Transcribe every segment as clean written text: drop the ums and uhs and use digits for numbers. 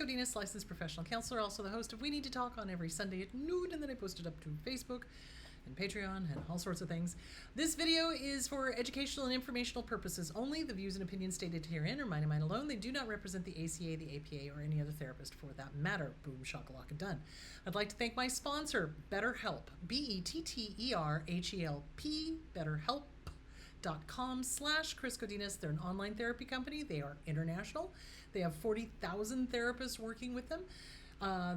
Godinez, licensed professional counselor, also the host of We Need to Talk on every Sunday at noon, and then I post it up to Facebook and Patreon and all sorts of things. This video is for educational and informational purposes only. The views and opinions stated herein are mine and mine alone. They do not represent the ACA, the APA, or any other therapist for that matter. Boom, shakalaka, done. I'd like to thank my sponsor, BetterHelp, BetterHelp, BetterHelp.com/Chris Godinez. They're an online therapy company. They are international. They have 40,000 therapists working with them.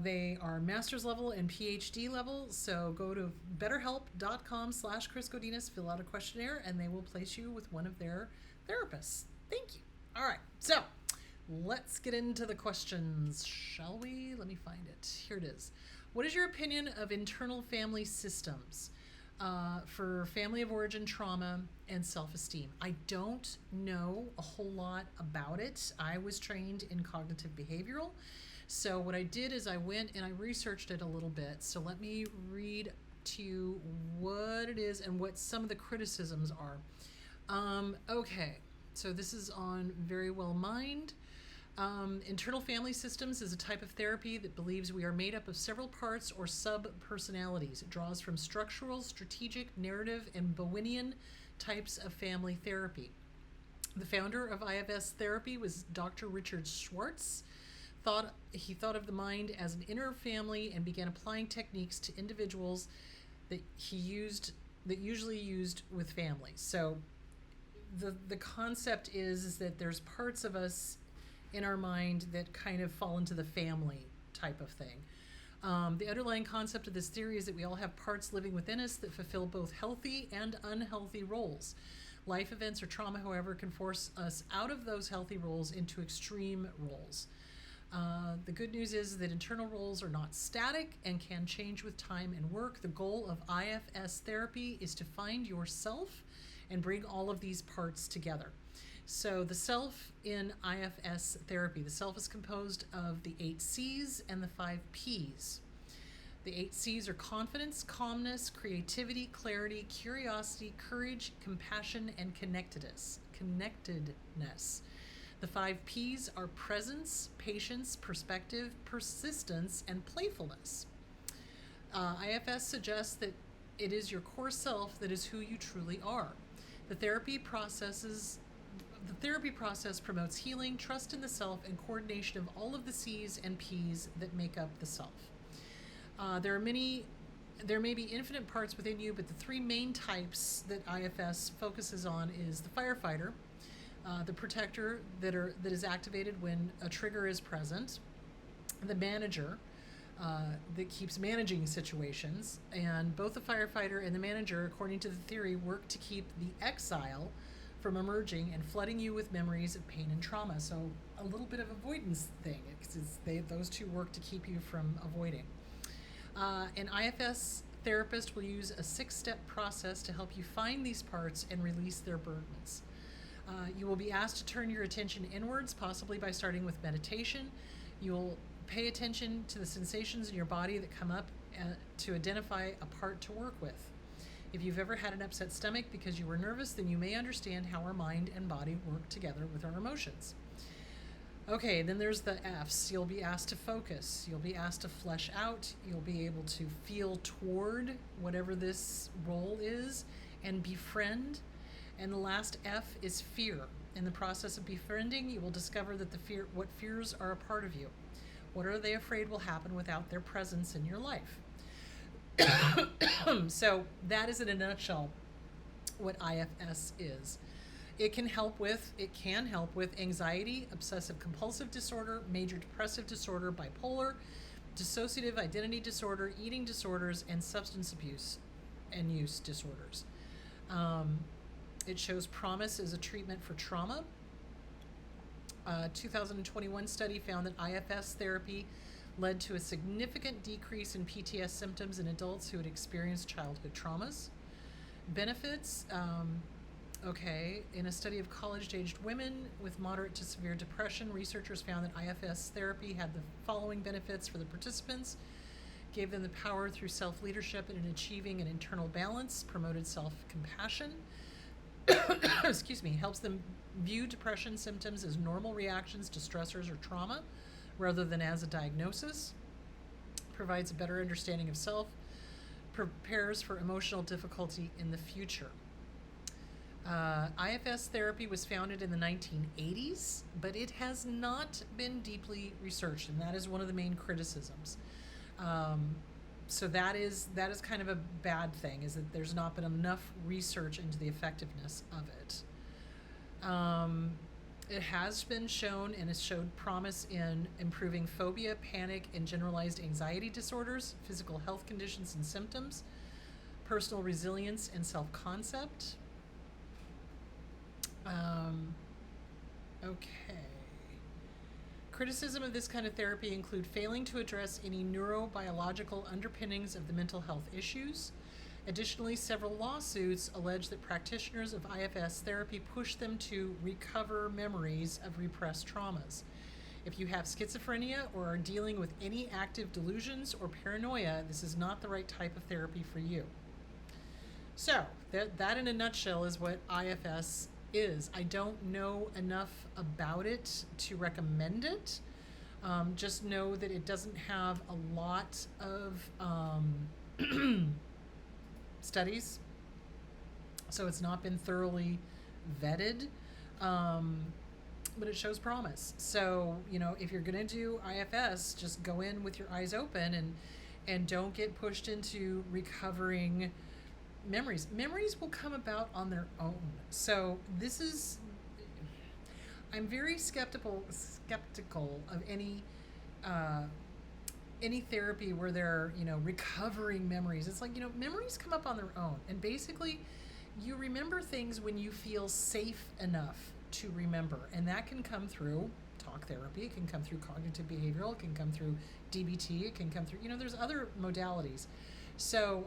They are master's level and PhD level. So go to betterhelp.com/Chris Godinez, fill out a questionnaire, and they will place you with one of their therapists. Thank you. All right. So let's get into the questions, shall we? Let me find it. Here it is. What is your opinion of internal family systems for family of origin trauma and self-esteem? I don't know a whole lot about it. I was trained in cognitive behavioral. So what I did is I went and I researched it a little bit. So let me read to you what it is and what some of the criticisms are. Okay, so this is on Very Well Mind. Internal family systems is a type of therapy that believes we are made up of several parts or sub-personalities. It draws from structural, strategic, narrative, and Bowenian types of family therapy. The founder of IFS Therapy was Dr. Richard Schwartz. He thought of the mind as an inner family and began applying techniques to individuals that usually used with families. So the concept is that there's parts of us in our mind that kind of fall into the family type of thing. The underlying concept of this theory is that we all have parts living within us that fulfill both healthy and unhealthy roles. Life events or trauma, however, can force us out of those healthy roles into extreme roles. The good news is that internal roles are not static and can change with time and work. The goal of IFS therapy is to find yourself and bring all of these parts together. So the self in IFS therapy, the self is composed of the 8 C's and the 5 P's. The 8 C's are confidence, calmness, creativity, clarity, curiosity, courage, compassion, and connectedness. The 5 P's are presence, patience, perspective, persistence, and playfulness. IFS suggests that it is your core self that is who you truly are. The therapy process promotes healing, trust in the self, and coordination of all of the C's and P's that make up the self. There may be infinite parts within you, but the 3 main types that IFS focuses on is the firefighter, the protector that is activated when a trigger is present, the manager that keeps managing situations, and both the firefighter and the manager, according to the theory, work to keep the exile from emerging and flooding you with memories of pain and trauma. So a little bit of avoidance thing. Those two work to keep you from avoiding. An IFS therapist will use a 6-step process to help you find these parts and release their burdens. You will be asked to turn your attention inwards, possibly by starting with meditation. You'll pay attention to the sensations in your body that come up to identify a part to work with. If you've ever had an upset stomach because you were nervous, then you may understand how our mind and body work together with our emotions. Okay, then there's the F's. You'll be asked to focus. You'll be asked to flesh out. You'll be able to feel toward whatever this role is and befriend. And the last F is fear. In the process of befriending, you will discover that what fears are a part of you. What are they afraid will happen without their presence in your life? So that is in a nutshell what IFS is. It can help with anxiety, obsessive compulsive disorder, major depressive disorder, bipolar, dissociative identity disorder, eating disorders, and substance abuse and use disorders. It shows promise as a treatment for trauma. A 2021 study found that IFS therapy led to a significant decrease in PTS symptoms in adults who had experienced childhood traumas. Benefits, in a study of college-aged women with moderate to severe depression, researchers found that IFS therapy had the following benefits for the participants: gave them the power through self-leadership and in achieving an internal balance, promoted self-compassion, helps them view depression symptoms as normal reactions to stressors or trauma, rather than as a diagnosis, provides a better understanding of self, prepares for emotional difficulty in the future. IFS therapy was founded in the 1980s, but it has not been deeply researched, and that is one of the main criticisms. So that is kind of a bad thing, is that there's not been enough research into the effectiveness of it. It has been shown and has showed promise in improving phobia, panic, and generalized anxiety disorders, physical health conditions and symptoms, personal resilience and self-concept. Okay. Criticism of this kind of therapy include failing to address any neurobiological underpinnings of the mental health issues. Additionally, several lawsuits allege that practitioners of IFS therapy push them to recover memories of repressed traumas. If you have schizophrenia or are dealing with any active delusions or paranoia, this is not the right type of therapy for you. So, that in a nutshell is what IFS is. I don't know enough about it to recommend it. Just know that it doesn't have a lot of studies, so it's not been thoroughly vetted, but it shows promise. So, if you're going to do IFS, just go in with your eyes open and don't get pushed into recovering memories. Memories will come about on their own. So I'm very skeptical of any therapy where they're, recovering memories. It's like, memories come up on their own. And basically, you remember things when you feel safe enough to remember. And that can come through talk therapy. It can come through cognitive behavioral. It can come through DBT. It can come through, there's other modalities. So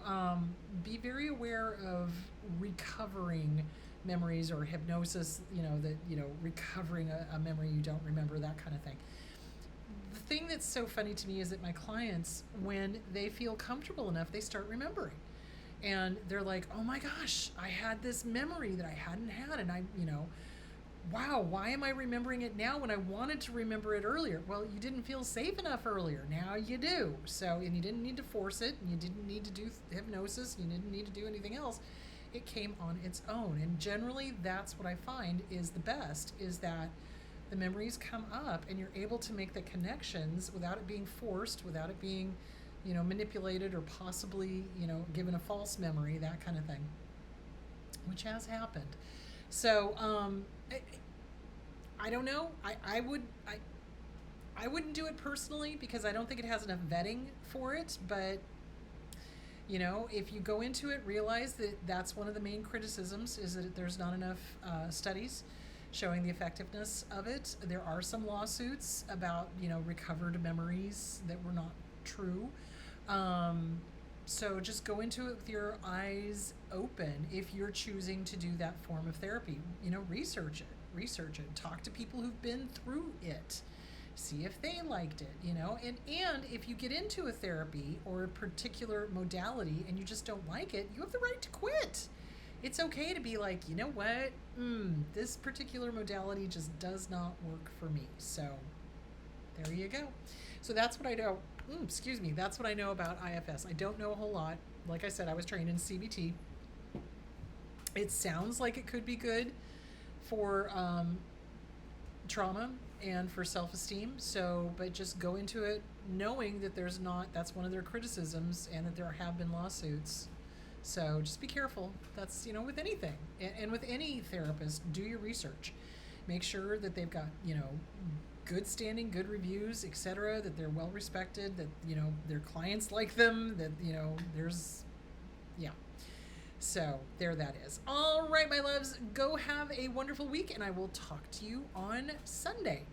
be very aware of recovering memories or hypnosis, recovering a memory you don't remember, that kind of thing. The thing that's so funny to me is that my clients, when they feel comfortable enough, they start remembering. And they're like, oh my gosh, I had this memory that I hadn't had. And wow, why am I remembering it now when I wanted to remember it earlier? Well, you didn't feel safe enough earlier. Now you do. So, and you didn't need to force it. And you didn't need to do hypnosis. You didn't need to do anything else. It came on its own. And generally, that's what I find is the best, is that the memories come up and you're able to make the connections without it being forced, without it being, manipulated or possibly, given a false memory, that kind of thing, which has happened. So, I don't know. I wouldn't do it personally because I don't think it has enough vetting for it. But, if you go into it, realize that that's one of the main criticisms, is that there's not enough studies showing the effectiveness of it. There are some lawsuits about, recovered memories that were not true. So just go into it with your eyes open if you're choosing to do that form of therapy. Research it. Talk to people who've been through it. See if they liked it, And if you get into a therapy or a particular modality and you just don't like it, you have the right to quit. It's okay to be like, you know what? This particular modality just does not work for me. So there you go. So that's what I know. That's what I know about IFS. I don't know a whole lot. Like I said, I was trained in CBT. It sounds like it could be good for trauma and for self-esteem. So, but just go into it knowing that that's one of their criticisms, and that there have been lawsuits. So just be careful. That's, with anything. And with any therapist, do your research. Make sure that they've got, good standing, good reviews, etc., that they're well respected, that, their clients like them, that, So there that is. All right, my loves, go have a wonderful week, and I will talk to you on Sunday.